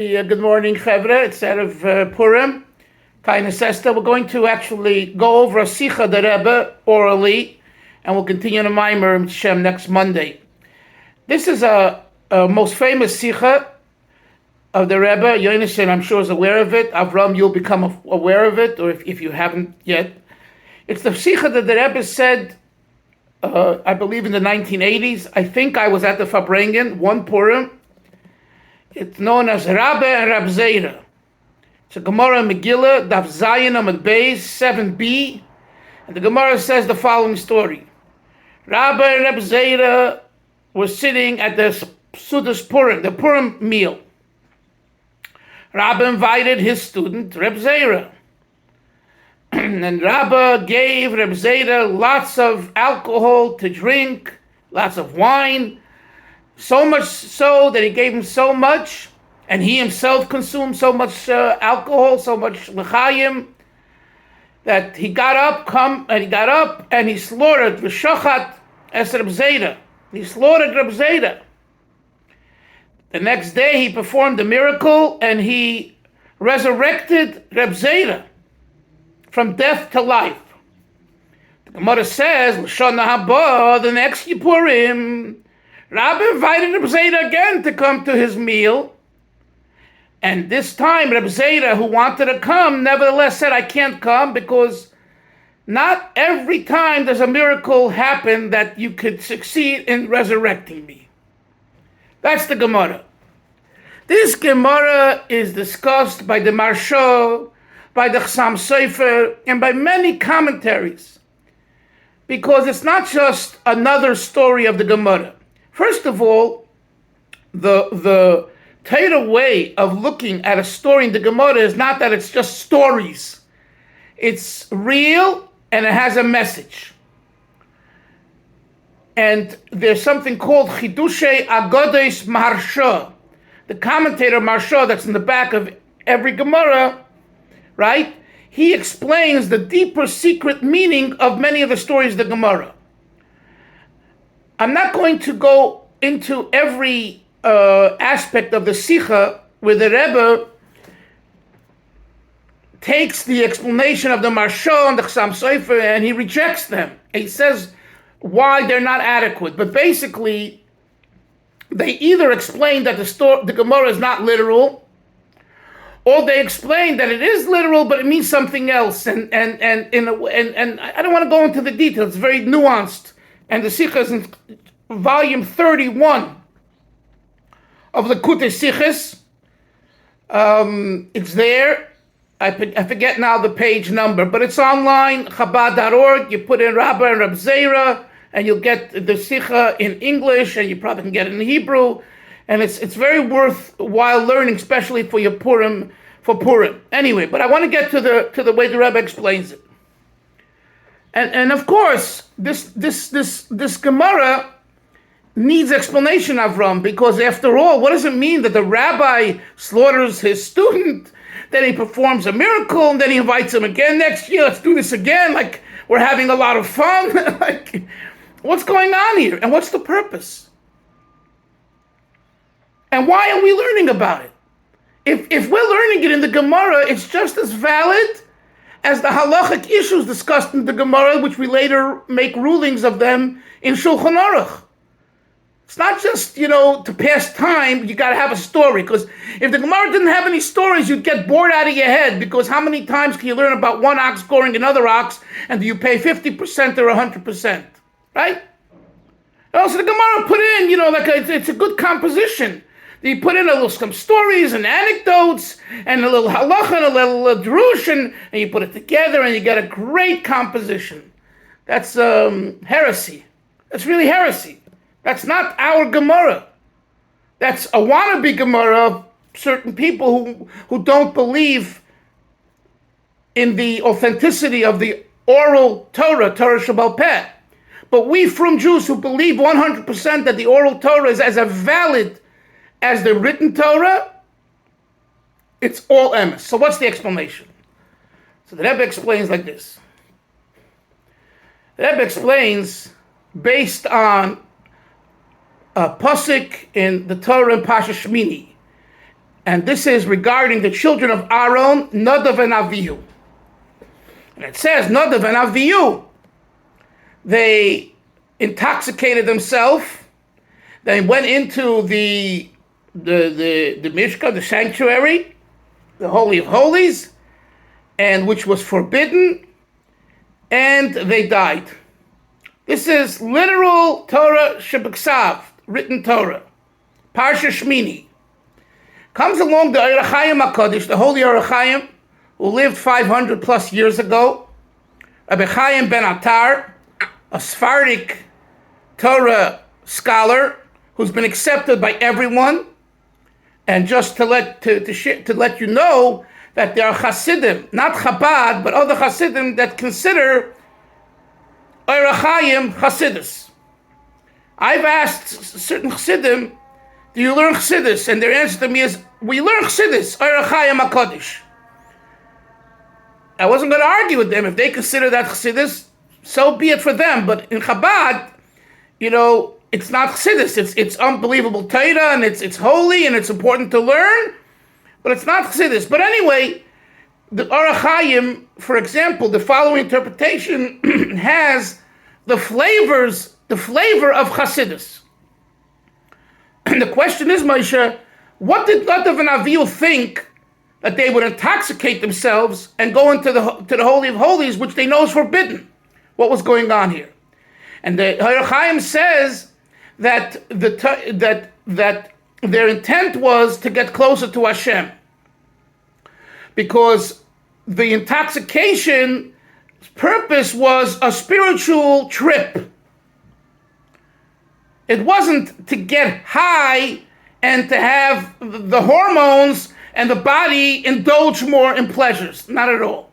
Good morning, Chevra. It's out of Purim. Kind Sesta. We're going to actually go over a Sikha the Rebbe orally, and we'll continue the Maimer Shem next Monday. This is a most famous Sikha of the Rebbe. Yonason, I'm sure, is aware of it. Avram, you'll become aware of it, or if you haven't yet. It's the Sikha that the Rebbe said, I believe in the 1980s. I think I was at the Farbrengen, one Purim. It's known as Rabba Reb Zeira. It's a Gemara Megila, Daf Zayin Amud Beis 7b, and the Gemara says the following story: Rabba Reb Zeira was sitting at the Sudas Purim, the Purim meal. Rabba invited his student Reb Zeira, and Rabba gave Reb Zeira lots of alcohol to drink, lots of wine. So much so that he gave him so much, and he himself consumed so much alcohol, so much l'chaim, that he got up and he slaughtered v'shachat es Reb Zeira. He slaughtered Reb Zeira. The next day he performed a miracle and he resurrected Reb Zeira from death to life. The Gemara says, L'shana haba, the next Yippurim, Rabbi invited Reb Zeira again to come to his meal. And this time, Reb Zeira, who wanted to come, nevertheless said, I can't come because not every time does a miracle happen that you could succeed in resurrecting me. That's the Gemara. This Gemara is discussed by the Marsha, by the Chassam Sofer, and by many commentaries, because it's not just another story of the Gemara. First of all, the Torah way of looking at a story in the Gemara is not that it's just stories. It's real and it has a message. And there's something called Chidushay Agodes Maharsha. The commentator Maharsha that's in the back of every Gemara, right? He explains the deeper secret meaning of many of the stories of the Gemara. I'm not going to go into every aspect of the Sikha where the Rebbe takes the explanation of the Marsha and the Chassam Sofer and he rejects them. He says why they're not adequate. But basically, they either explain that the Gemara is not literal, or they explain that it is literal, but it means something else. And I don't want to go into the details. It's very nuanced. And the Sikha is in volume 31 of the Kutei Sichos. It's there. I forget now the page number, but it's online, Chabad.org. You put in Rabba and Reb Zeira, and you'll get the Sikha in English, and you probably can get it in Hebrew. And it's very worthwhile learning, especially for your Purim, for Purim. Anyway, but I want to get to the way the Rebbe explains it. And of course, this Gemara needs explanation, Avram, because after all, what does it mean that the rabbi slaughters his student, then he performs a miracle, and then he invites him again next year? Let's do this again, like we're having a lot of fun. Like, what's going on here? And what's the purpose? And why are we learning about it? If we're learning it in the Gemara, it's just as valid as the halachic issues discussed in the Gemara, which we later make rulings of them in Shulchan Aruch. It's not just, to pass time, you got to have a story. Because if the Gemara didn't have any stories, you'd get bored out of your head. Because how many times can you learn about one ox goring another ox, and do you pay 50% or 100%? Right? Also, the Gemara put in, it's a good composition. You put in some stories and anecdotes and a little halacha and a little drush, and you put it together and you get a great composition. That's heresy. That's really heresy. That's not our Gemara. That's a wannabe Gemara of certain people who don't believe in the authenticity of the oral Torah Shebaal Peh. But we from Jews who believe 100% that the oral Torah is as valid as the written Torah, it's all emes. So what's the explanation? So the Rebbe explains like this. The Rebbe explains based on a pasuk in the Torah in Pasha Shmini, And this is regarding the children of Aaron, Nadav and Avihu. And it says, Nadav and Avihu, they intoxicated themselves. They went into the Mishkan, the sanctuary, the Holy of Holies, and which was forbidden, and they died. This is literal Torah Shebeksav, written Torah. Parsha Shmini. Comes along the Orach Chaim HaKadosh, the Holy Orach Chaim, who lived 500 plus years ago. Rabbi Chaim ben Attar, a Sephardic Torah scholar who's been accepted by everyone. And just to let you know that there are Hasidim, not Chabad, but other Hasidim that consider Orach Chaim Hasidus. I've asked certain Hasidim, do you learn Chassidus? And their answer to me is, we learn Chassidus, Orach Chaim HaKadosh. I wasn't going to argue with them. If they consider that Chassidus, so be it for them. But in Chabad, it's not Chassidus. It's unbelievable Torah, and it's holy, and it's important to learn, but it's not Chassidus. But anyway, the Orach Chaim, for example, the following interpretation has the flavor of Chassidus. And the question is, Moshe, what did Nadav and Avihu think that they would intoxicate themselves and go into the Holy of Holies, which they know is forbidden? What was going on here? And the Orach Chaim says that that their intent was to get closer to Hashem, because the intoxication purpose was a spiritual trip. It wasn't to get high and to have the hormones and the body indulge more in pleasures. Not at all.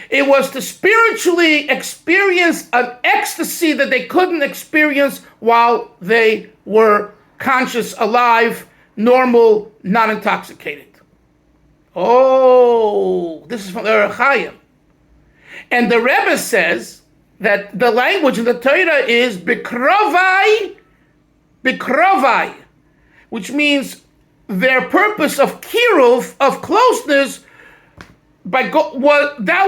It was to spiritually experience an ecstasy that they couldn't experience while they were conscious, alive, normal, not intoxicated. Oh, this is from the Orach Chaim. And the Rebbe says that the language in the Torah is bikrovai, which means their purpose of kiruv, of closeness, that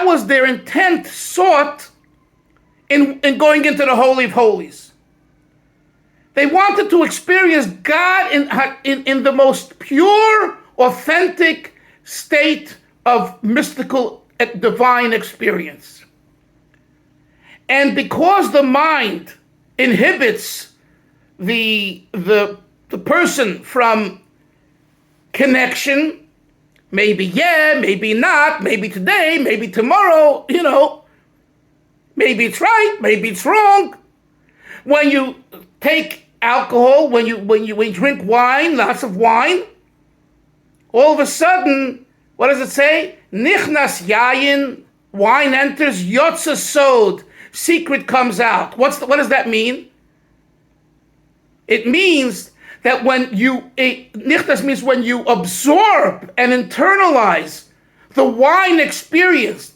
was their intent sought in going into the Holy of Holies. They wanted to experience God in the most pure, authentic state of mystical, divine experience. And because the mind inhibits the person from connection, maybe maybe not, maybe today, maybe tomorrow, maybe it's right, maybe it's wrong. When you take alcohol, when you drink wine, lots of wine, all of a sudden, what does it say? Nichnas yayin, wine enters, yotza sod, secret comes out. What does that mean? It means that nichnas means when you absorb and internalize the wine experience,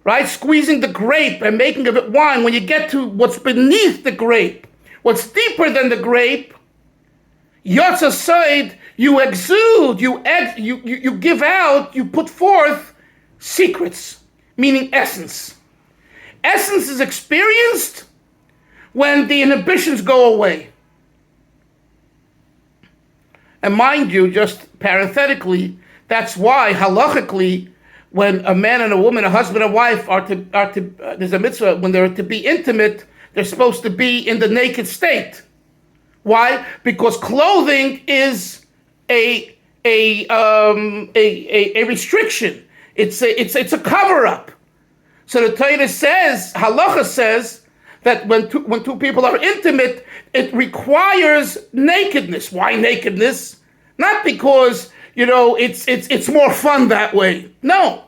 right? Squeezing the grape and making of it wine. When you get to what's beneath the grape, what's deeper than the grape, yotza sod, you exude, you give out, you put forth secrets, meaning essence. Essence is experienced when the inhibitions go away. And mind you, just parenthetically, that's why halachically, when a man and a woman, a husband and wife there's a mitzvah, when they're to be intimate, they're supposed to be in the naked state. Why? Because clothing is a restriction. It's a cover up. So the Torah says, halacha says, that when two people are intimate, it requires nakedness. Why nakedness? Not because it's more fun that way. No,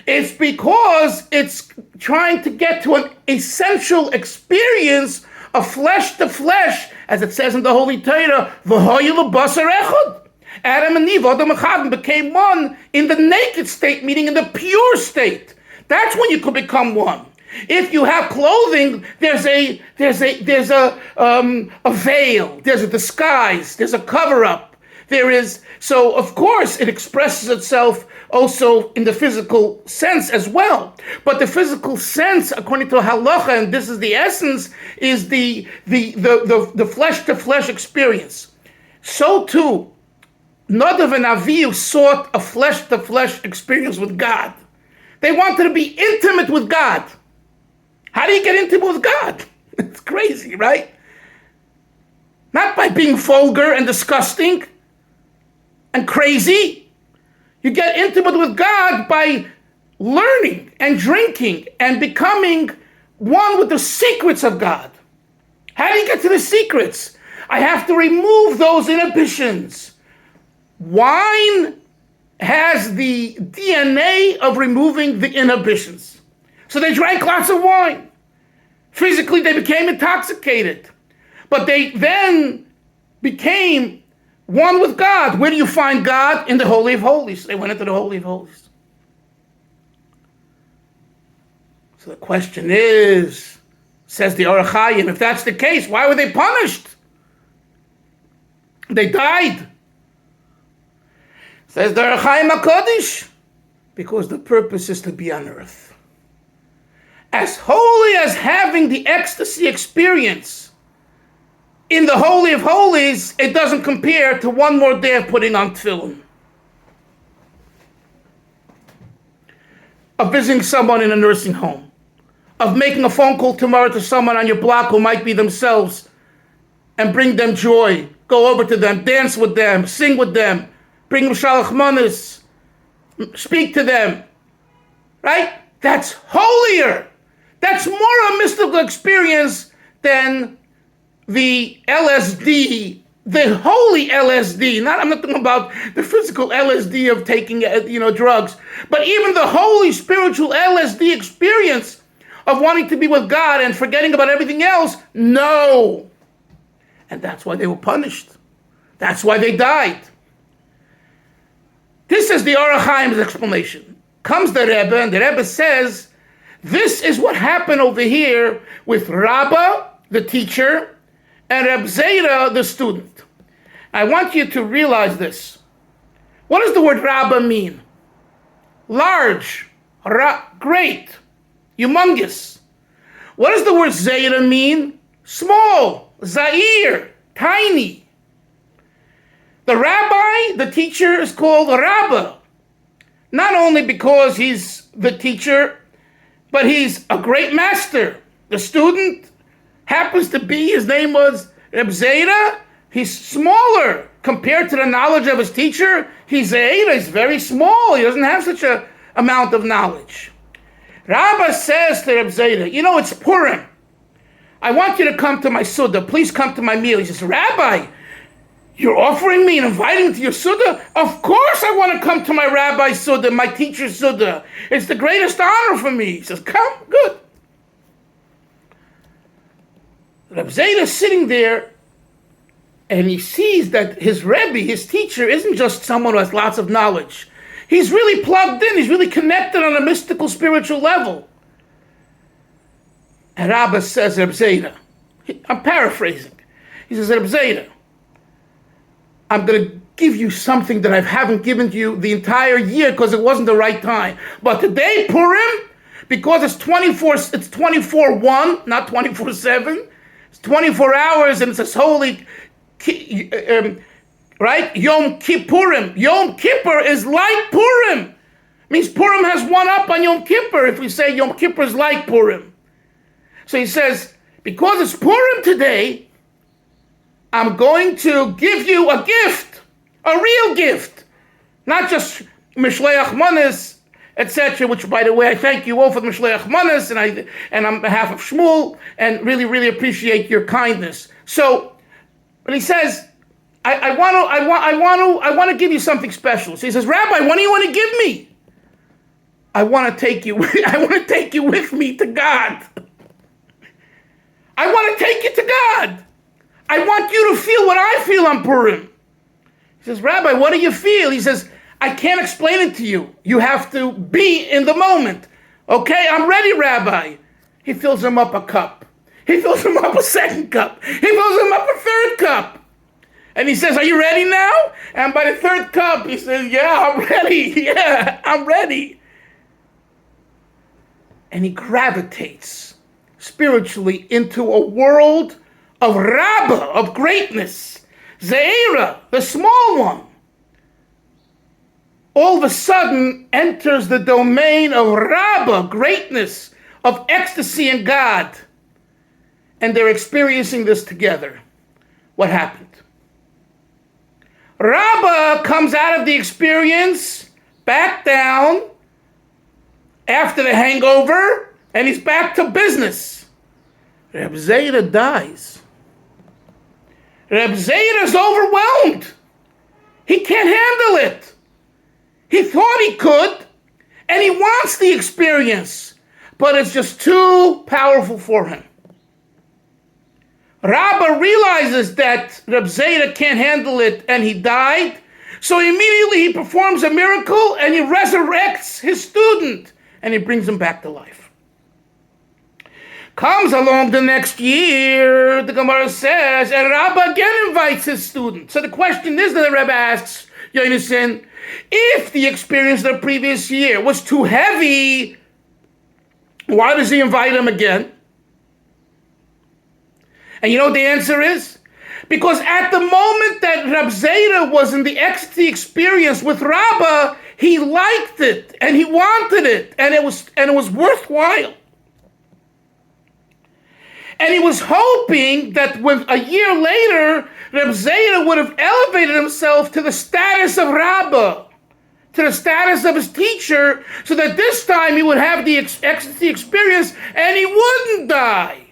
it's because it's trying to get to an essential experience of flesh to flesh, as it says in the Holy Torah. V'hoyu l'basar echad. Adam and Eve, Adam and Chava, became one in the naked state, meaning in the pure state. That's when you could become one. If you have clothing, there's a veil, there's a disguise, there's a cover-up, So of course it expresses itself also in the physical sense as well. But the physical sense, according to halacha, and this is the essence, is the flesh-to-flesh experience. So too, Nadav and Avihu sought a flesh-to-flesh experience with God. They wanted to be intimate with God. How do you get intimate with God? It's crazy, right? Not by being vulgar and disgusting and crazy. You get intimate with God by learning and drinking and becoming one with the secrets of God. How do you get to the secrets? I have to remove those inhibitions. Wine has the DNA of removing the inhibitions. So they drank lots of wine. Physically, they became intoxicated. But they then became one with God. Where do you find God? In the Holy of Holies. They went into the Holy of Holies. So the question is, says the Orach Chaim, if that's the case, why were they punished? They died. Says the Orach Chaim HaKadosh, because the purpose is to be on earth. As holy as having the ecstasy experience in the Holy of Holies, it doesn't compare to one more day of putting on tefillin. Of visiting someone in a nursing home. Of making a phone call tomorrow to someone on your block who might be themselves and bring them joy. Go over to them, dance with them, sing with them, bring them shalach manos, speak to them. Right? That's holier. That's more a mystical experience than the LSD, the holy LSD. I'm not talking about the physical LSD of taking, drugs, but even the holy spiritual LSD experience of wanting to be with God and forgetting about everything else. No. And that's why they were punished. That's why they died. This is the Orach Chaim's explanation. Comes the Rebbe, and the Rebbe says, this is what happened over here with Rabba, the teacher, and Reb Zeira, the student. I want you to realize this. What does the word Rabba mean? Large, great, humongous. What does the word Zeira mean? Small, Zair, tiny. The rabbi, the teacher, is called Rabba. Not only because he's the teacher, but he's a great master. The student happens to be, his name was Reb Zeira. He's smaller compared to the knowledge of his teacher. He's very small. He doesn't have such an amount of knowledge. Rabba says to Reb Zeira, it's Purim. I want you to come to my Suda. Please come to my meal. He says, Rabbi, you're offering me and inviting me to your Suda? Of course I want to come to my rabbi's Suda, my teacher's Suda. It's the greatest honor for me. He says, come, good. Reb Zeira is sitting there, and he sees that his Rebbe, his teacher, isn't just someone who has lots of knowledge. He's really plugged in. He's really connected on a mystical, spiritual level. And Rabba says, Reb Zeira, I'm paraphrasing. He says, Reb Zeira, I'm going to give you something that I haven't given you the entire year because it wasn't the right time. But today, Purim, because it's 24/1, not 24/7. It's 24 hours, and it's this holy, right? Yom Kippurim. Yom Kippur is like Purim. Means Purim has one up on Yom Kippur if we say Yom Kippur is like Purim. So he says, because it's Purim today, I'm going to give you a gift, a real gift, not just Mishleach Manos, etc., which, by the way, I thank you all for the Mishleach Manos, and on behalf of Shmuel, and really, really appreciate your kindness. So, but he says, I want to give you something special. So he says, Rabbi, what do you want to give me? I want to take you. I want to take you with me to God. I want to take you to God. I want you to feel what I feel on Purim. He says, Rabbi, what do you feel? He says, I can't explain it to you. You have to be in the moment. Okay, I'm ready, Rabbi. He fills him up a cup. He fills him up a second cup. He fills him up a third cup. And he says, are you ready now? And by the third cup, he says, yeah, I'm ready. Yeah, I'm ready. And he gravitates spiritually into a world of Rabba, of greatness. Zeira, the small one, all of a sudden enters the domain of Rabba, greatness, of ecstasy in God. And they're experiencing this together. What happened? Rabba comes out of the experience, back down, after the hangover, and he's back to business. Reb Zeira dies. Reb Zeira is overwhelmed. He can't handle it. He thought he could, and he wants the experience, but it's just too powerful for him. Rabba realizes that Reb Zeira can't handle it, and he died. So immediately he performs a miracle, and he resurrects his student, and he brings him back to life. Comes along the next year, the Gemara says, and Rabba again invites his student. So the question is that the Rebbe asks, Yonason, if the experience of the previous year was too heavy, why does he invite him again? And you know what the answer is? Because at the moment that Reb Zeira was in the ecstasy experience with Rabba, he liked it and he wanted it, and it was worthwhile. And he was hoping that when a year later, Reb Zeira would have elevated himself to the status of Rabba, to the status of his teacher, so that this time he would have the ecstasy experience and he wouldn't die.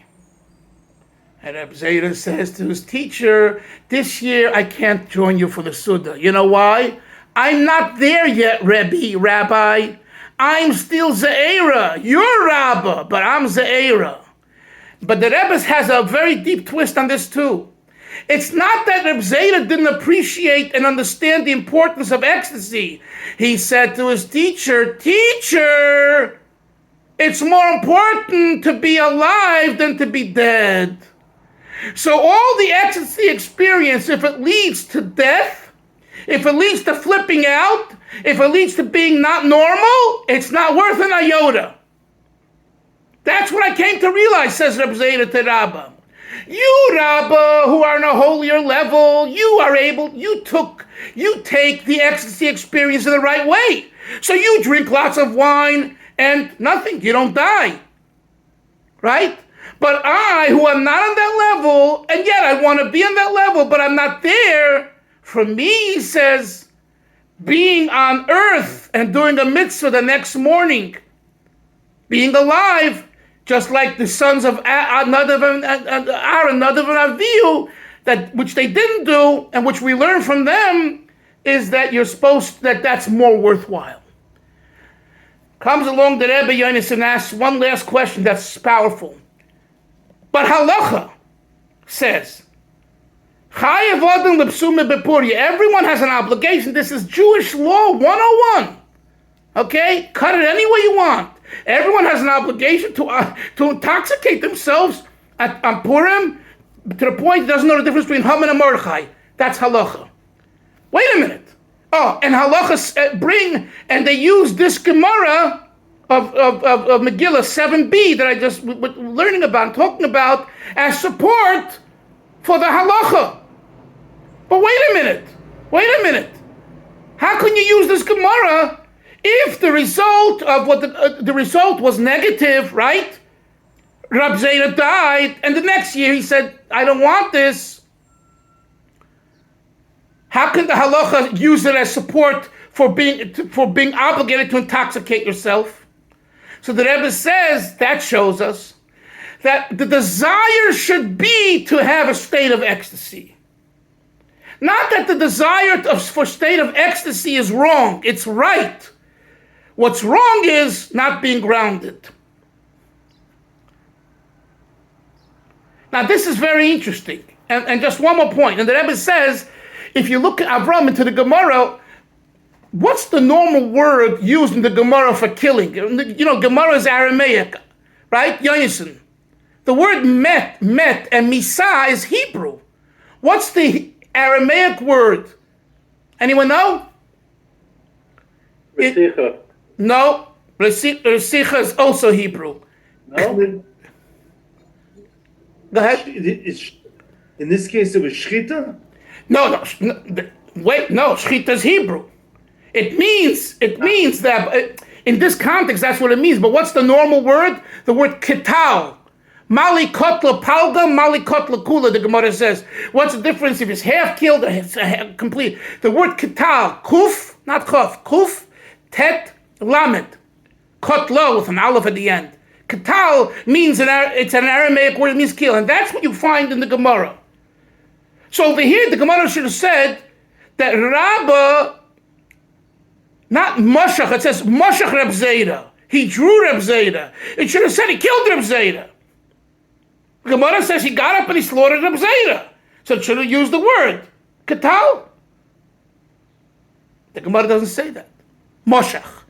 And Reb Zeira says to his teacher, this year I can't join you for the Suda. You know why? I'm not there yet, Rabbi. I'm still Zeira. You're Rabba, but I'm Zeira. But the Rebbe has a very deep twist on this too. It's not that Reb Zeira didn't appreciate and understand the importance of ecstasy. He said to his teacher, teacher, it's more important to be alive than to be dead. So all the ecstasy experience, if it leads to death, if it leads to flipping out, if it leads to being not normal, it's not worth an iota. That's what I came to realize, says Reb Zeira to Rabba. You, Rabba, who are on a holier level, you take the ecstasy experience in the right way. So you drink lots of wine and nothing, you don't die. Right? But I, who am not on that level, and yet I want to be on that level, but I'm not there, for me, he says, being on earth and doing a mitzvah the next morning, being alive, just like the sons of Nadav and Aaron, Nadav and Avihu, which they didn't do, and which we learn from them, is that that's more worthwhile. Comes along the Rebbe Yonis and asks one last question that's powerful. But halacha says, everyone has an obligation. This is Jewish law 101. Okay? Cut it any way you want. Everyone has an obligation to intoxicate themselves on Purim to the point it doesn't know the difference between Haman and Mordechai. That's halacha. Wait a minute. Oh, and halacha and they use this Gemara of Megila 7b that I just was learning about and talking about as support for the halacha. But wait a minute. How can you use this Gemara if the result of the result was negative, right? Reb Zeira died, and the next year he said, I don't want this. How can the halacha use it as support for being obligated to intoxicate yourself? So the Rebbe says that shows us that the desire should be to have a state of ecstasy. Not that the desire for state of ecstasy is wrong. It's right. What's wrong is not being grounded. Now this is very interesting. And just one more point. And the Rebbe says, if you look at Avram into the Gemara, what's the normal word used in the Gemara for killing? You know, Gemara is Aramaic, right? Yonason. The word met, and misa is Hebrew. What's the Aramaic word? Anyone know? Resicha. No. Resicha is also Hebrew. No? Go ahead. In this case, it was Shchita? No. Wait, no. Shchita is Hebrew. It means that in this context, that's what it means. But what's the normal word? The word kital. Mali kotla palga, mali kotla kula, the Gemara says. What's the difference if it's half killed or it's complete? The word kital, kuf, not kuf, kuf, tet, lamed. Kotla with an aleph at the end. Kital means, it's an Aramaic word, it means kill. And that's what you find in the Gemara. So over here, the Gemara should have said that Rabba, not Mashach, it says Mashach Reb Zeira. He drew Reb Zeira. It should have said he killed Reb Zeira. The Gemara says he got up and he slaughtered Reb Zeira. So it should have used the word Katal. The Gemara doesn't say that. Mashach.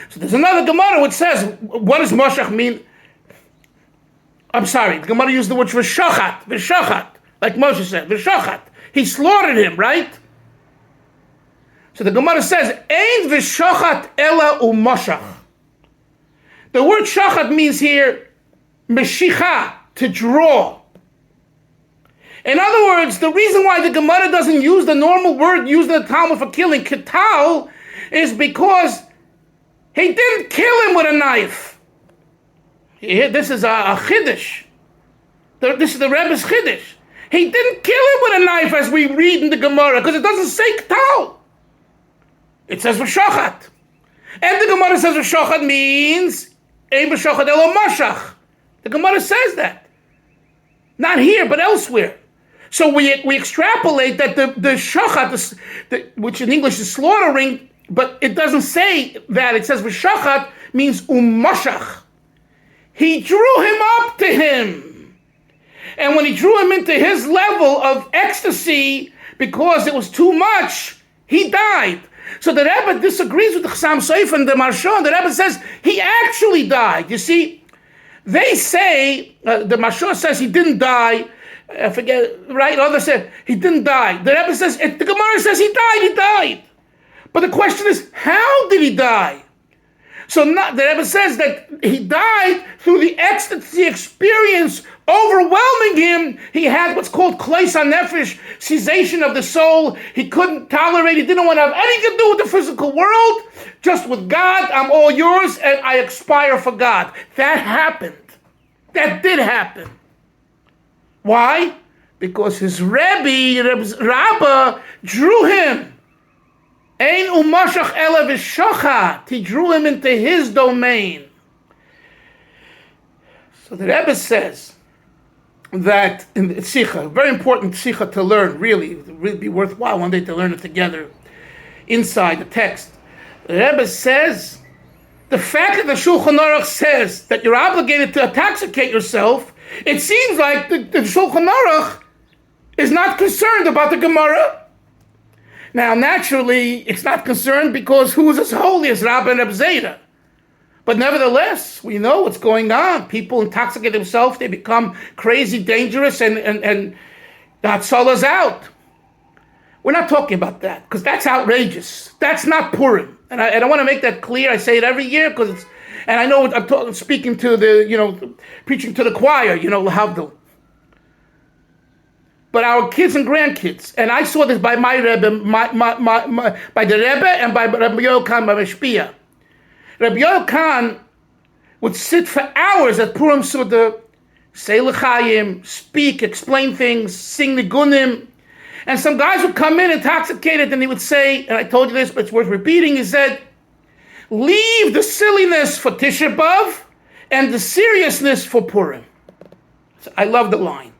So there's another Gemara which says, what does Mashach mean? I'm sorry, the Gemara used the word V'shachat, like Moshe said, V'shachat. He slaughtered him, right? So the Gemara says, Ein v'shachat ela u'mashach. The word shachat means here, meshicha, to draw. In other words, the reason why the Gemara doesn't use the normal word used in the Talmud for killing, kital, is because he didn't kill him with a knife. This is a chiddush. This is the Rebbe's chiddush. He didn't kill him with a knife as we read in the Gemara, because it doesn't say kital. It says v'shachat. And the Gemara says v'shachat means ein v'shachat elo mashach. The Gemara says that. Not here, but elsewhere. So we extrapolate that the shachat, which in English is slaughtering, but it doesn't say that. It says v'shachat means umashach. He drew him up to him. And when he drew him into his level of ecstasy, because it was too much, he died. So the Rebbe disagrees with the Chassam Sofer and the Marsha. The Rebbe says he actually died. You see, they say, the Marsha says he didn't die. I forget, right? Others say he didn't die. The Rebbe says, the Gemara says he died. But the question is, how did he die? So the Rebbe says that he died through the ecstasy experience overwhelming him. He had what's called kleis hanefesh, cessation of the soul. He couldn't tolerate, he didn't want to have anything to do with the physical world. Just with God, I'm all yours, and I expire for God. That happened. That did happen. Why? Because his Rabba, drew him. Ein umashach ela v'shachat. He drew him into his domain. So the Rebbe says that in the Sikha, very important Sikha to learn, really, it would really be worthwhile one day to learn it together inside the text. The Rebbe says the fact that the Shulchan Aruch says that you're obligated to intoxicate yourself, it seems like the Shulchan Aruch is not concerned about the Gemara. Now, naturally, it's not concerned because who is as holy as Rabba Reb Zeira? But nevertheless, we know what's going on. People intoxicate themselves, they become crazy, dangerous, and the Hatzalah's out. We're not talking about that, because that's outrageous. That's not Purim. And I want to make that clear. I say it every year, because it's, and I know I'm speaking to the, preaching to the choir, Lahavdil. But our kids and grandkids, and I saw this by my Rebbe, by the Rebbe and by Rabbi Yochanan by Meshpia. Rabbi Yochanan would sit for hours at Purim Suda, say l'chaim, speak, explain things, sing the gunim, and some guys would come in intoxicated, and he would say, and I told you this, but it's worth repeating, he said, leave the silliness for Tisha B'Av and the seriousness for Purim. So I love the line.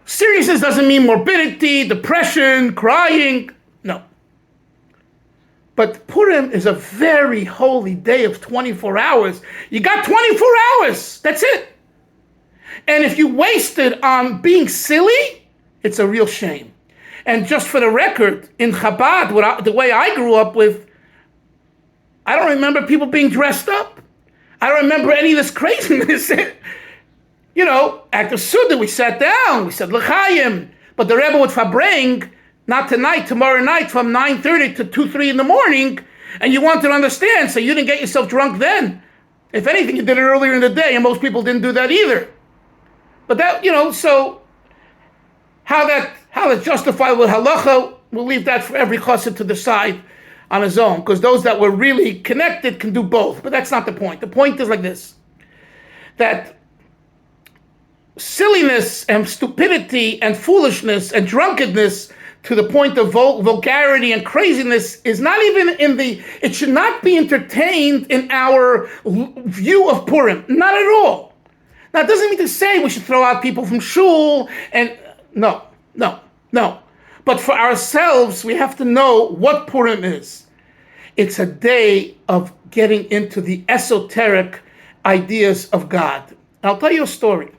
Seriousness doesn't mean morbidity, depression, crying. No. But Purim is a very holy day of 24 hours. You got 24 hours. That's it. And if you waste it on being silly, it's a real shame. And just for the record, in Chabad, the way I grew up with, I don't remember people being dressed up. I don't remember any of this craziness. at the Suda, we sat down, we said, L'chaim. But the Rebbe would Farbrengen, not tonight, tomorrow night, from 9:30 to 2, 3 in the morning, and you wanted to understand, so you didn't get yourself drunk then. If anything, you did it earlier in the day, and most people didn't do that either. But that, so how that's justified with halacha, we'll leave that for every chassid to decide on his own, because those that were really connected can do both. But that's not the point. The point is like this, that silliness and stupidity and foolishness and drunkenness to the point of vulgarity and craziness is not even it should not be entertained in our view of Purim. Not at all. Now, it doesn't mean to say we should throw out people from shul and no. But for ourselves, we have to know what Purim is. It's a day of getting into the esoteric ideas of God. I'll tell you a story.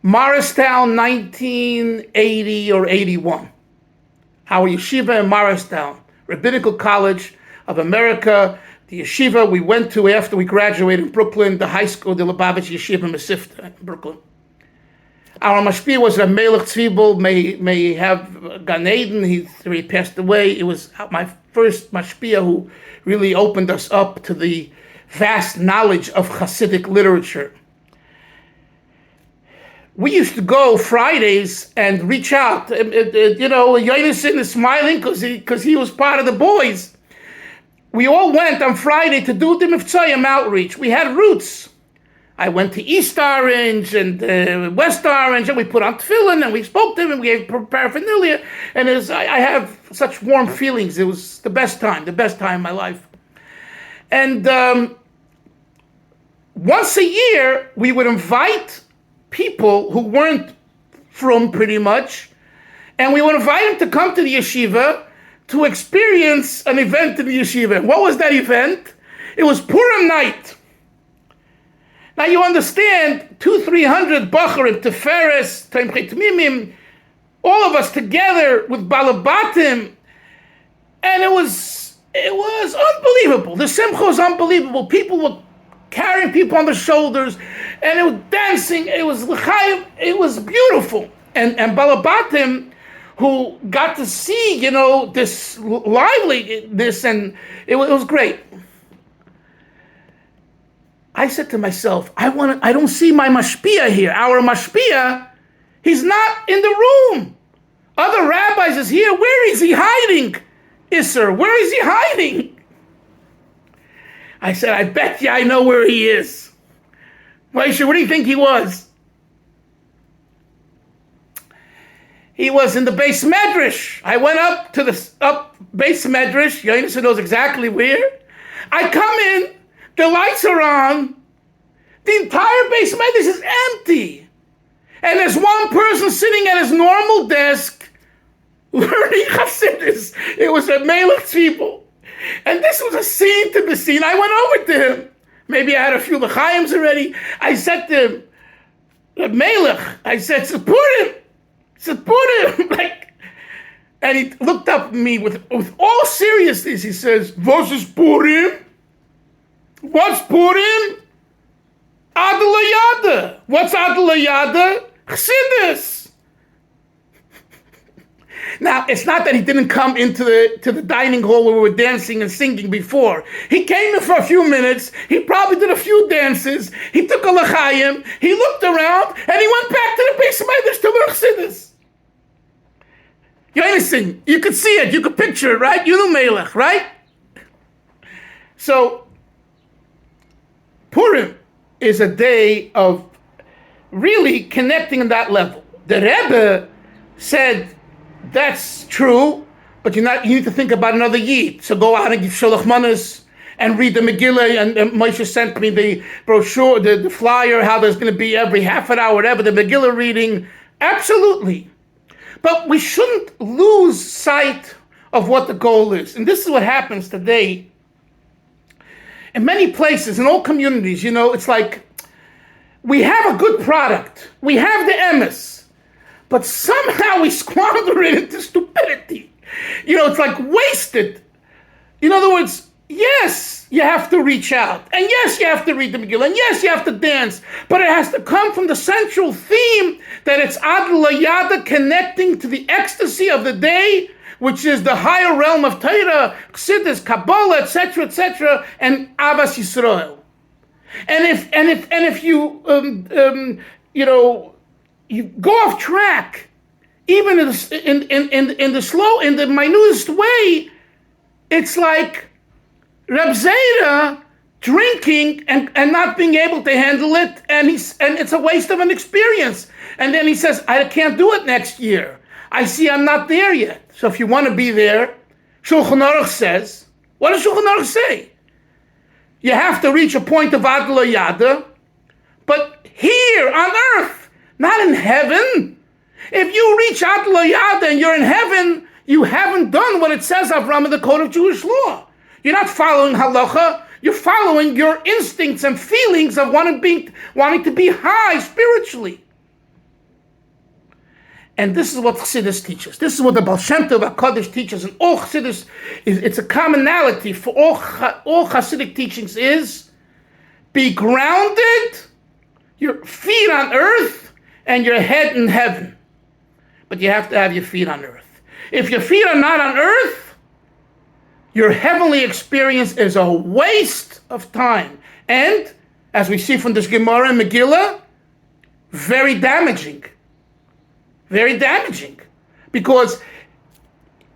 Morristown, 1980 or 81. Our yeshiva in Morristown, Rabbinical College of America, the yeshiva we went to after we graduated in Brooklyn, the high school, the Lubavitch Yeshiva Mesivta in Brooklyn. Our mashpia was Reb Melech Tzibel, may have Gan Eden. He passed away. It was my first mashpia who really opened us up to the vast knowledge of Hasidic literature. We used to go Fridays and reach out. Yonason is smiling because he was part of the boys. We all went on Friday to do the Mivtzayim outreach. We had roots. I went to East Orange and West Orange, and we put on tefillin, and we spoke to him, and we gave paraphernalia. And I have such warm feelings. It was the best time of my life. And once a year, we would invite people who weren't from pretty much, and we would invite them to come to the yeshiva to experience an event in the yeshiva. What was that event? It was Purim night. Now you understand, 200-300 bacharim, teferes, tamchei tmimim, all of us together with balabatim, and it was unbelievable. The simcha was unbelievable. People were carrying people on the shoulders, and it was dancing. It was l'chaim. It was beautiful. And balabatim, who got to see, this liveliness, and it was great. I said to myself, I don't see my mashpia here. Our mashpia, he's not in the room. Other rabbis is here. Where is he hiding? Isser, where is he hiding? I said, I bet you I know where he is. Moshe, where do you think he was? He was in the base medrash. I went up to the base medrash. Yonason knows exactly where. I come in, the lights are on, the entire base medrash is empty. And there's one person sitting at his normal desk learning Hasidus. It was a Melech Tzibel. And this was a scene to be seen. I went over to him. Maybe I had a few l'chaims already. I said to him, Melech, I said, support him. And he looked up at me with all seriousness. He says, "Was is Purim? What's Purim? Adlayada. What's Adlayada? Chassidus." Now, it's not that he didn't come into the dining hall where we were dancing and singing before. He came in for a few minutes. He probably did a few dances. He took a l'chaim. He looked around, and he went back to the base medrash to learn chassidus. Yonason, you could see it. You could picture it, right? You know Melech, right? So, Purim is a day of really connecting on that level. The Rebbe said, that's true, but you need to think about another Yid. So go out and give Sholach Manas and read the Megila. And Moshe sent me the brochure, the flyer, how there's going to be every half an hour, whatever, the Megillah reading. Absolutely. But we shouldn't lose sight of what the goal is. And this is what happens today. In many places, in all communities, it's like we have a good product. We have the emes. But somehow we squander it into stupidity. It's like wasted. In other words, yes, you have to reach out. And yes, you have to read the Megillah. And yes, you have to dance. But it has to come from the central theme that it's Ad L'Yada, connecting to the ecstasy of the day, which is the higher realm of Torah, Chassidus, Kabbalah, etc., and Avas Yisrael. And if you you go off track, even in the minutest way, it's like Reb Zeira drinking and not being able to handle it, and it's a waste of an experience. And then he says, I can't do it next year. I see I'm not there yet. So if you want to be there, Shulchan Aruch says, what does Shulchan Aruch say? You have to reach a point of Ad L'Yada, but here on earth, not in heaven. If you reach Ad L'Yada and you're in heaven, you haven't done what it says, Avram, in the Code of Jewish Law. You're not following halacha. You're following your instincts and feelings of wanting to be high spiritually. And this is what Chassidus teaches. This is what the Baal Shem Tov HaKadosh teaches. And all Chassidus, it's a commonality for all Chassidic teachings is be grounded, your feet on earth, and your head in heaven. But you have to have your feet on earth. If your feet are not on earth, your heavenly experience is a waste of time. And, as we see from this Gemara in Megila, very damaging. Very damaging. Because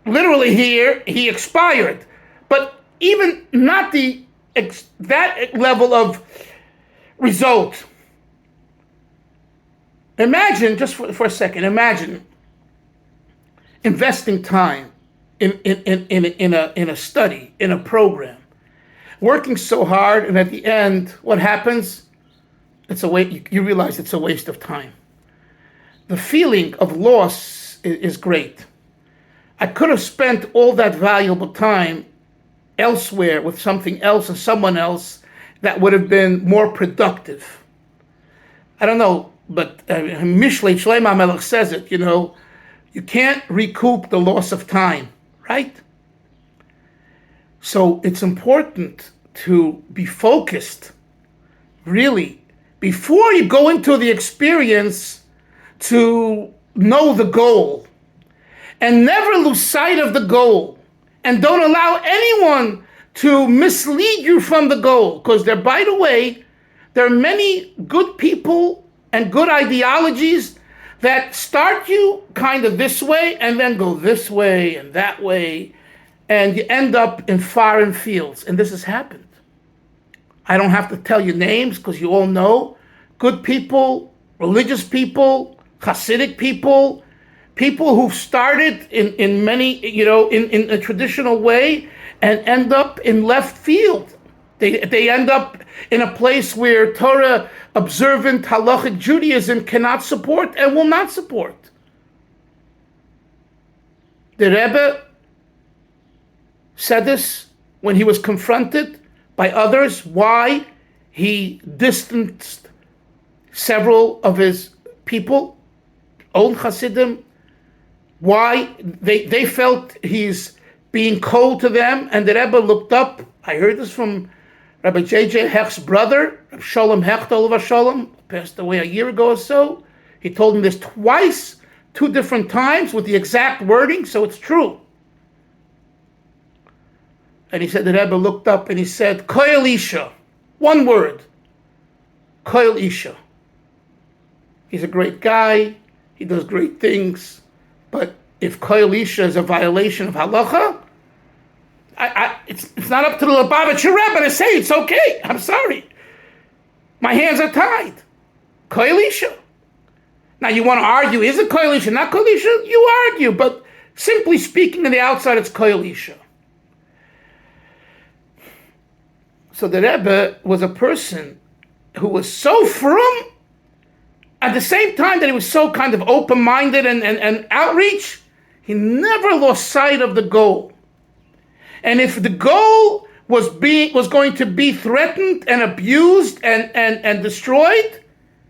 literally here, he expired. But even not that level of result. Imagine, just for a second, imagine investing time in a study, in a program, working so hard, and at the end, what happens? You realize it's a waste of time. The feeling of loss is great. I could have spent all that valuable time elsewhere with something else and someone else that would have been more productive. I don't know, but Mishlei Shlomo HaMelech says it, you can't recoup the loss of time. Right? So it's important to be focused, really, before you go into the experience, to know the goal. And never lose sight of the goal. And don't allow anyone to mislead you from the goal. Because by the way, there are many good people and good ideologies that start you kind of this way and then go this way and that way, and you end up in foreign fields. And this has happened. I don't have to tell you names because you all know. Good people, religious people, Hasidic people, people who've started in many, in a traditional way and end up in left field. They end up in a place where Torah observant halachic Judaism cannot support and will not support. The Rebbe said this when he was confronted by others, why he distanced several of his people, old Hasidim, why they felt he's being cold to them, and the Rebbe looked up. I heard this from Rabbi J.J. Hecht's brother, Rabbi Sholem Hecht, Olav Sholem, passed away a year ago or so. He told me this twice, 2 different times, with the exact wording, so it's true. And he said, the Rebbe looked up and he said, Koyel Isha, one word, Koyel Isha. He's a great guy, he does great things, but if Koyel Isha is a violation of halacha, it's not up to the Lubavitcher Rebbe to say it's okay. I'm sorry. My hands are tied. Koyel Isha. Now you want to argue, is it Koyel Isha, not Koyel Isha? You argue, but simply speaking on the outside, it's Koyel Isha. So the Rebbe was a person who was so frum, at the same time that he was so kind of open-minded and outreach, he never lost sight of the goal. And if the goal was going to be threatened and abused and destroyed,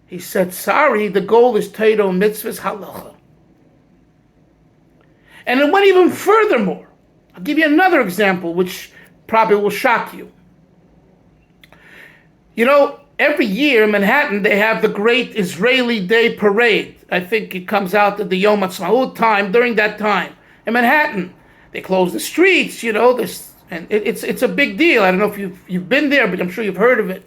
he said, sorry, the goal is Torah mitzvahs halacha. And it went even furthermore. I'll give you another example, which probably will shock you. You know, every year in Manhattan, they have the Great Israeli Day Parade. I think it comes out at the Yom Ha'atzmaut time, during that time. In Manhattan, they close the streets, you know, and it's a big deal. I don't know if you've been there, but I'm sure you've heard of it.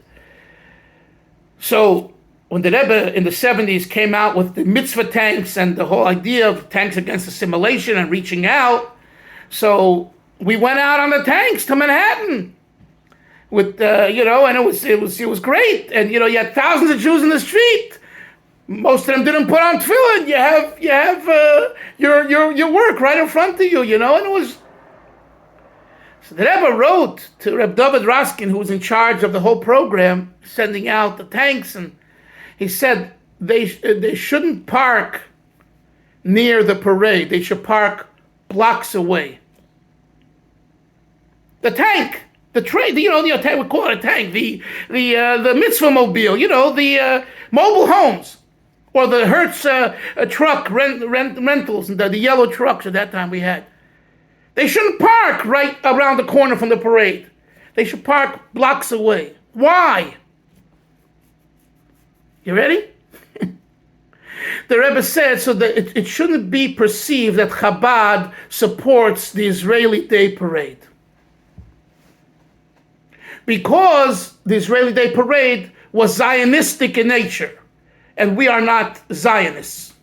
So when the Rebbe in the 70s came out with the mitzvah tanks and the whole idea of tanks against assimilation and reaching out, so we went out on the tanks to Manhattan with and it was great. And you had thousands of Jews in the street. Most of them didn't put on tefillin. You have your work right in front of you, and it was. So the Rebbe wrote to Reb David Raskin, who was in charge of the whole program, sending out the tanks, and he said they shouldn't park near the parade. They should park blocks away. The tank, the train, the tank, we call it a tank, the mitzvah mobile, the mobile homes, or the Hertz truck rentals, and the yellow trucks at that time we had. They shouldn't park right around the corner from the parade. They should park blocks away. Why? You ready? The Rebbe said so that it shouldn't be perceived that Chabad supports the Israeli Day Parade. Because the Israeli Day Parade was Zionistic in nature, and we are not Zionists.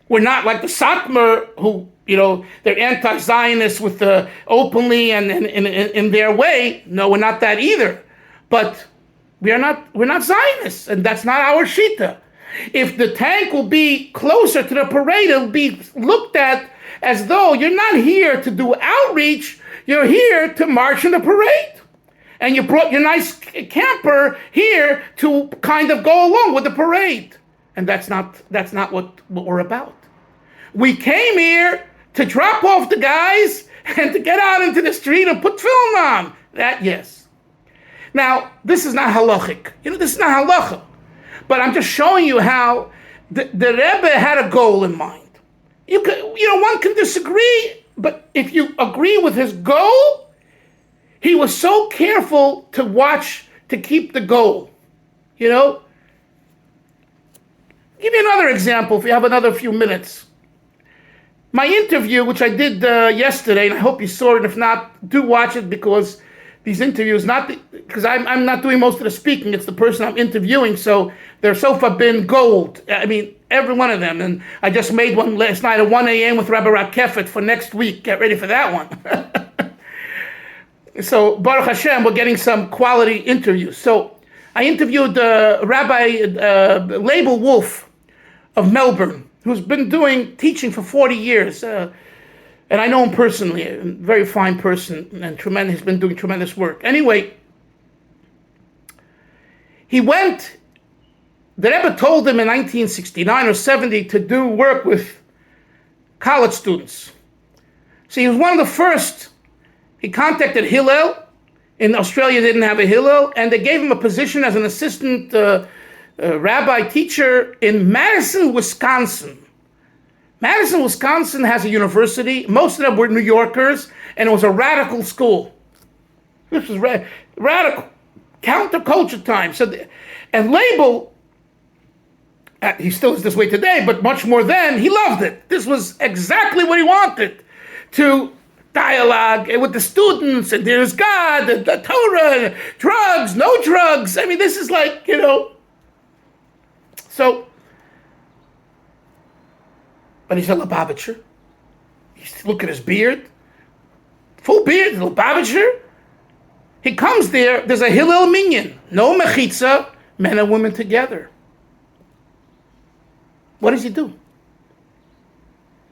We're not like the Satmar, who, they're anti-Zionists with openly and in their way. No, we're not that either. But we're not Zionists, and that's not our shita. If the tank will be closer to the parade, it'll be looked at as though you're not here to do outreach, you're here to march in the parade. And you brought your nice camper here to kind of go along with the parade. And that's not what we're about. We came here to drop off the guys and to get out into the street and put film on. That, yes. Now, this is not halachic. This is not halacha. But I'm just showing you how the Rebbe had a goal in mind. One can disagree, but if you agree with his goal, he was so careful to watch, to keep the goal. Give you another example if you have another few minutes. My interview, which I did yesterday, and I hope you saw it. If not, do watch it, because these interviews, because I'm not doing most of the speaking, it's the person I'm interviewing, so they're so far been gold. I mean, every one of them. And I just made one last night at 1 a.m. with Rabba Reb Zeira for next week. Get ready for that one. So, Baruch Hashem, we're getting some quality interviews. So, I interviewed Rabbi Label Wolf of Melbourne, who's been teaching for 40 years. And I know him personally, a very fine person, and tremendous. He's been doing tremendous work. Anyway, the Rebbe told him in 1969 or 70 to do work with college students. So he was one of the first. He contacted Hillel. In Australia, they didn't have a Hillel, and they gave him a position as an assistant rabbi teacher in Madison, Wisconsin. Madison, Wisconsin has a university. Most of them were New Yorkers, and it was a radical school. This was radical, counterculture time. And Label, he still is this way today, but much more then, he loved it. This was exactly what he wanted, to dialogue with the students, and there's God, the Torah, drugs, no drugs. I mean, this is like, So, but he's a Lubavitcher. Look at his beard. Full beard, Lubavitcher. He comes there's a Hillel minyan. No mechitza, men and women together. What does he do?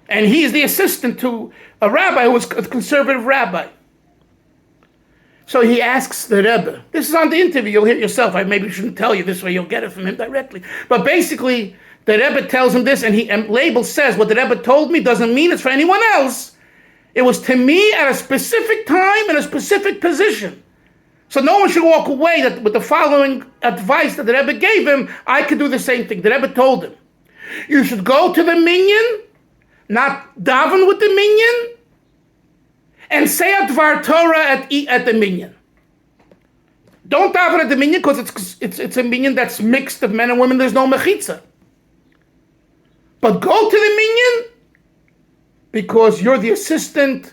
And he's the assistant to a rabbi who was a conservative rabbi. So he asks the Rebbe. This is on the interview. You'll hear it yourself. I maybe shouldn't tell you this way. You'll get it from him directly. But basically, the Rebbe tells him this, and Label says, what the Rebbe told me doesn't mean it's for anyone else. It was to me at a specific time in a specific position. So no one should walk away with the following advice that the Rebbe gave him. I could do the same thing. The Rebbe told him, you should go to the minyan, not daven with the minyan, and say a Dvar Torah at the minyan. Don't daven at the minyan because it's a minyan that's mixed of men and women. There's no mechitza. But go to the minyan because you're the assistant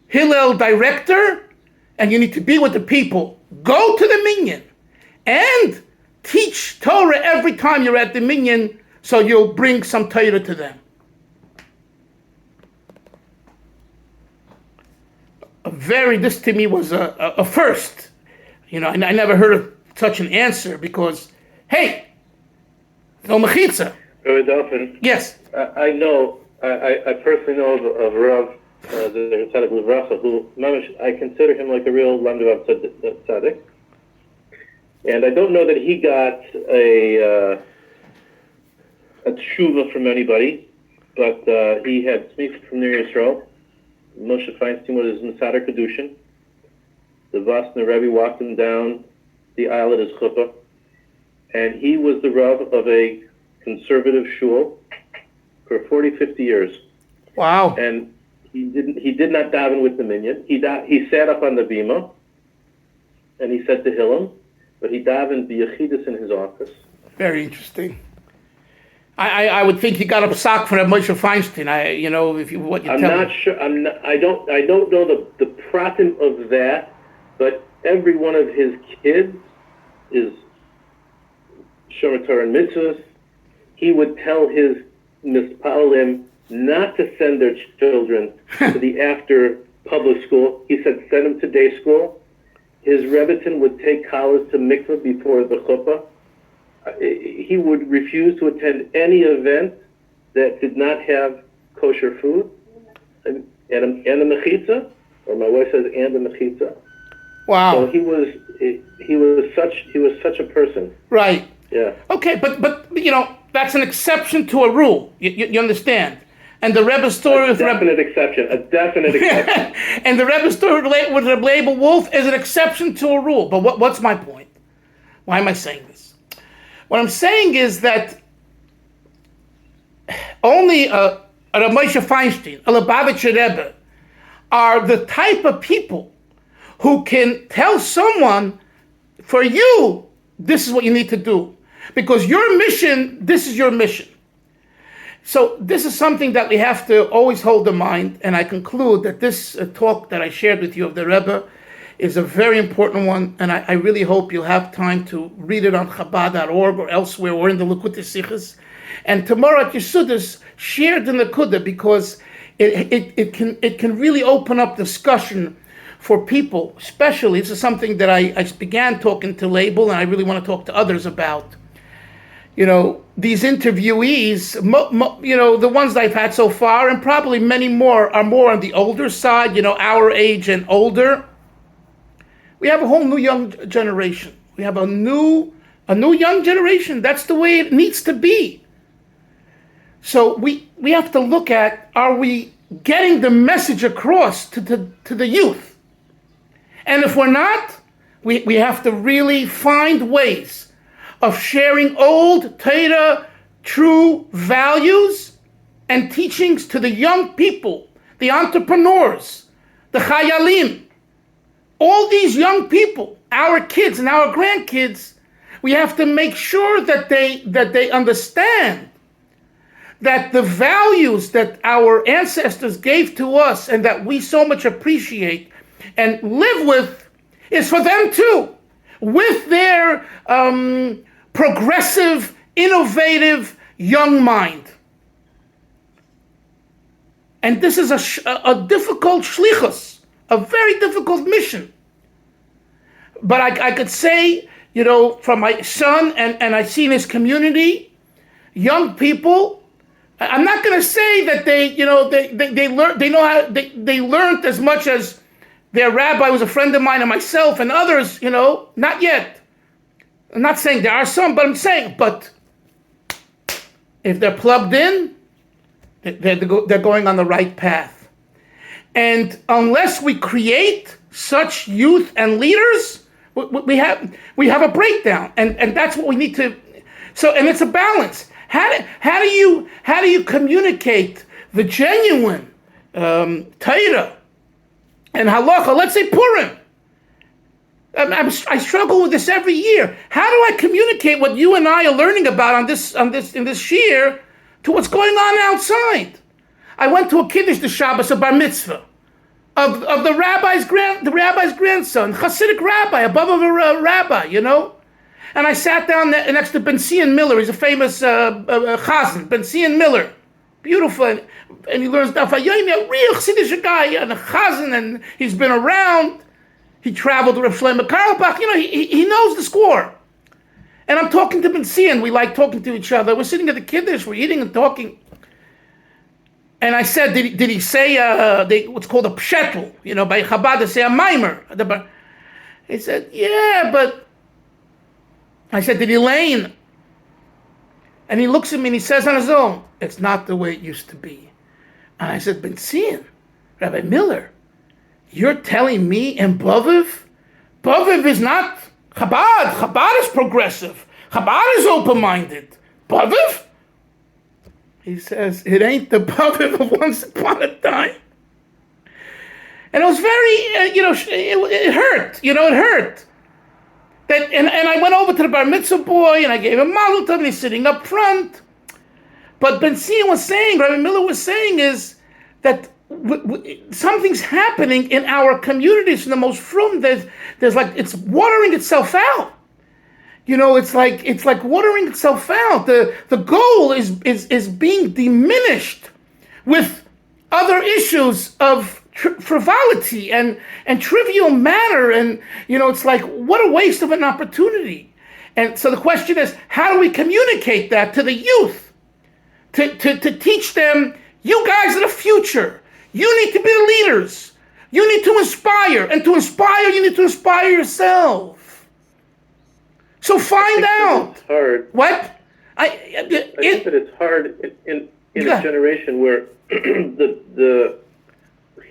Hillel director and you need to be with the people. Go to the minyan and teach Torah every time you're at the minyan so you'll bring some Torah to them. This to me was a first. I never heard of such an answer because, hey, no mechitza. Rabbi Dolphin. Yes. I know, I personally know of Rav, the Tzaddik Livracha, who, I consider him like a real Lamdav Tzaddik. And I don't know that he got a tshuva from anybody, but he had smicha from Ner Yisrael. Moshe Feinstein was his Mesader Kedushin. The Vosner Rebbe walked him down the aisle at his chuppah, and he was the Rav of a conservative shul for 40, 50 years. Wow. And he did not daven with the minyan. He sat up on the bima, and he said Tehillim, but he davened the Yechidus in his office. Very interesting. I would think he got a sock from Moshe Feinstein. I'm not sure. I don't know the pratim of that, but every one of his kids is Shomer Torah and mitzvahs. He would tell his mispalim not to send their children to the after public school. He said send them to day school. His Rebbetzin would take collars to mikveh before the chuppah. He would refuse to attend any event that did not have kosher food and a mechitza, or my wife says and a mechitza. Wow. So he was such a person. Right. Yeah. Okay, but that's an exception to a rule. You understand? And the Rebbe story with a definite exception. And the Rebbe story with Rebbe Wolf is an exception to a rule. But what's my point? Why am I saying this? What I'm saying is that only a Moshe Feinstein, a Lubavitcher Rebbe, are the type of people who can tell someone, for you, this is what you need to do. Because your mission, this is your mission. So this is something that we have to always hold in mind. And I conclude that this talk that I shared with you of the Rebbe is a very important one. And I really hope you'll have time to read it on Chabad.org or elsewhere or in the Likutei Sichos. And tomorrow at Yesudis, share it in the Kudah because it can really open up discussion for people, especially. This is something that I began talking to Label and I really want to talk to others about. These interviewees, the ones that I've had so far, and probably many more, are more on the older side, our age and older. We have a whole new young generation. We have a new young generation. That's the way it needs to be. So we have to look at, are we getting the message across to the youth? And if we're not, we have to really find ways of sharing old Torah, true values and teachings to the young people, the entrepreneurs, the chayalim. All these young people, our kids and our grandkids, we have to make sure that they understand that the values that our ancestors gave to us and that we so much appreciate and live with is for them too, with their progressive, innovative young mind. And this is a difficult shlichus, a very difficult mission. But I could say, from my son and I see in his community, young people, I'm not going to say that they learned as much as their rabbi was a friend of mine and myself and others, not yet. I'm not saying there are some, but I'm saying, but if they're plugged in, they're going on the right path. And unless we create such youth and leaders, we have a breakdown, and that's what we need to. So, and it's a balance. How do you communicate the genuine Torah and halacha, let's say Purim. I struggle with this every year. How do I communicate what you and I are learning about in this shiur to what's going on outside? I went to a kiddush the Shabbos, a bar mitzvah of the rabbi's grandson, Hasidic rabbi, above of a rabbi, And I sat down next to Ben Zion Miller. He's a famous chazan, Ben Zion Miller, beautiful, and he learns Daf Hayomi, a real Chassidish guy, and a chazan, and he's been around. He traveled to Reb Shlomo Karlbach. He knows the score. And I'm talking to Ben Zion. We like talking to each other. We're sitting at the kiddush. We're eating and talking. And I said, did he say what's called a pshetel? By Chabad they say a mimer. He said, yeah, but I said, did he lane? And he looks at me and he says on his own, it's not the way it used to be. And I said, Ben Zion, Rabbi Miller, you're telling me in Boviv? Boviv is not Chabad. Chabad is progressive. Chabad is open-minded. Boviv? He says, it ain't the Boviv of once upon a time. And it was very, it hurt. It hurt. And I went over to the bar mitzvah boy and I gave him mazel tov and he's sitting up front. But Ben Zion was saying, Rabbi Miller was saying is that something's happening in our communities in the most frum. There's like it's watering itself out. It's like watering itself out. The goal is being diminished with other issues of frivolity and trivial matter, and it's like what a waste of an opportunity. And so the question is, how do we communicate that to the youth to teach them, you guys are the future. You need to be the leaders. You need to inspire. And to inspire, you need to inspire yourself. So find out. It's hard. What? I think that it's hard in a generation where the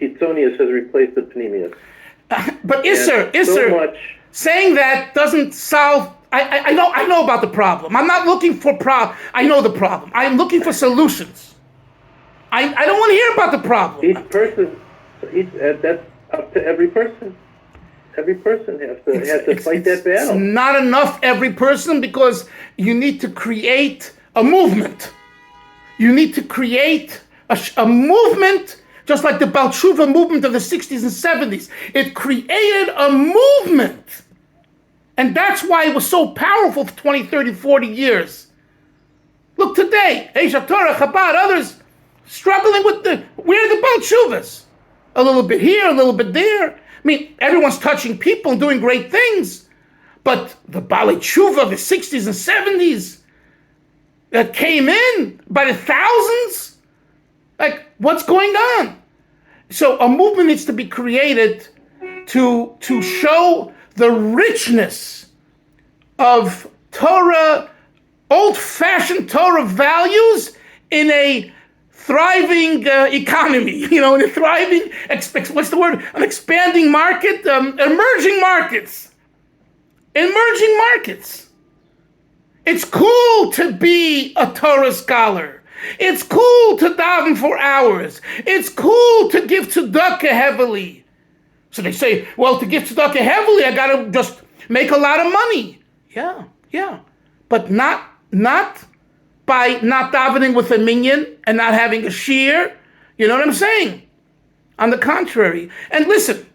Hitzonius has replaced the Pneumius. But Isser, saying that doesn't solve. I know about the problem. I'm not looking for problem. I know the problem. I'm looking for solutions. I don't want to hear about the problem. Each person, that's up to every person. Every person has to fight that battle. It's not enough every person, because you need to create a movement. You need to create a movement, just like the Baal Tshuva movement of the 60s and 70s. It created a movement. And that's why it was so powerful for 20, 30, 40 years. Look today, Asia Torah, Chabad, others, struggling with where are the Baal Tshuvas? A little bit here, a little bit there. I mean, everyone's touching people and doing great things. But the Baal Tshuva of the 60s and 70s that came in by the thousands, like, what's going on? So a movement needs to be created to show the richness of Torah, old-fashioned Torah values in a thriving economy, in a thriving, what's the word? An expanding market, emerging markets. Emerging markets. It's cool to be a Torah scholar. It's cool to daven for hours. It's cool to give tzedakah heavily. So they say, well, to give tzedakah heavily, I got to just make a lot of money. Yeah. But not by not davening with a minyan and not having a shiur. You know what I'm saying? On the contrary. And listen,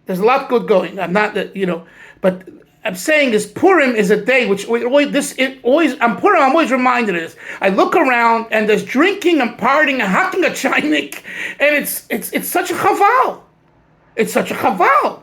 there's a lot good going. I'm not that, but I'm saying is Purim is a day which I'm always reminded of this. I look around and there's drinking and partying and hacking a chaynik, and it's such a chaval. It's such a chaval.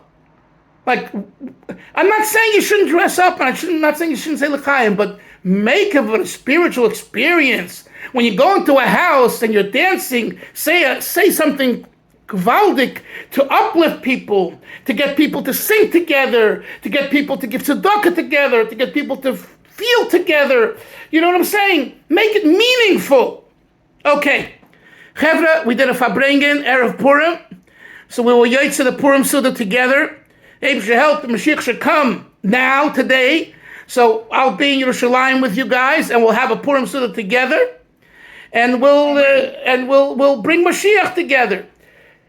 Like, I'm not saying you shouldn't dress up, and I'm not saying you shouldn't say l'chaim, but make of it a spiritual experience. When you go into a house and you're dancing, say something gewaldic to uplift people, to get people to sing together, to get people to give tzedakah together, to get people to feel together. You know what I'm saying? Make it meaningful. Okay. Chevra, we did a Farbrengen, Erev Purim. So we will yotze the Purim Suda together. Rebbe should help, the Mashiach should come now, today. So I'll be in Yerushalayim with you guys, and we'll have a Purim Suda together. And we'll bring Mashiach together.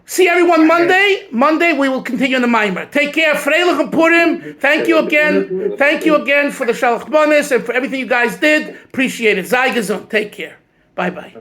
See everyone Monday. Monday we will continue in the Maimer. Take care. Freilich and Purim. Thank you again. Thank you again for the Shalach Bonus and for everything you guys did. Appreciate it. Sei gesund. Take care. Bye-bye.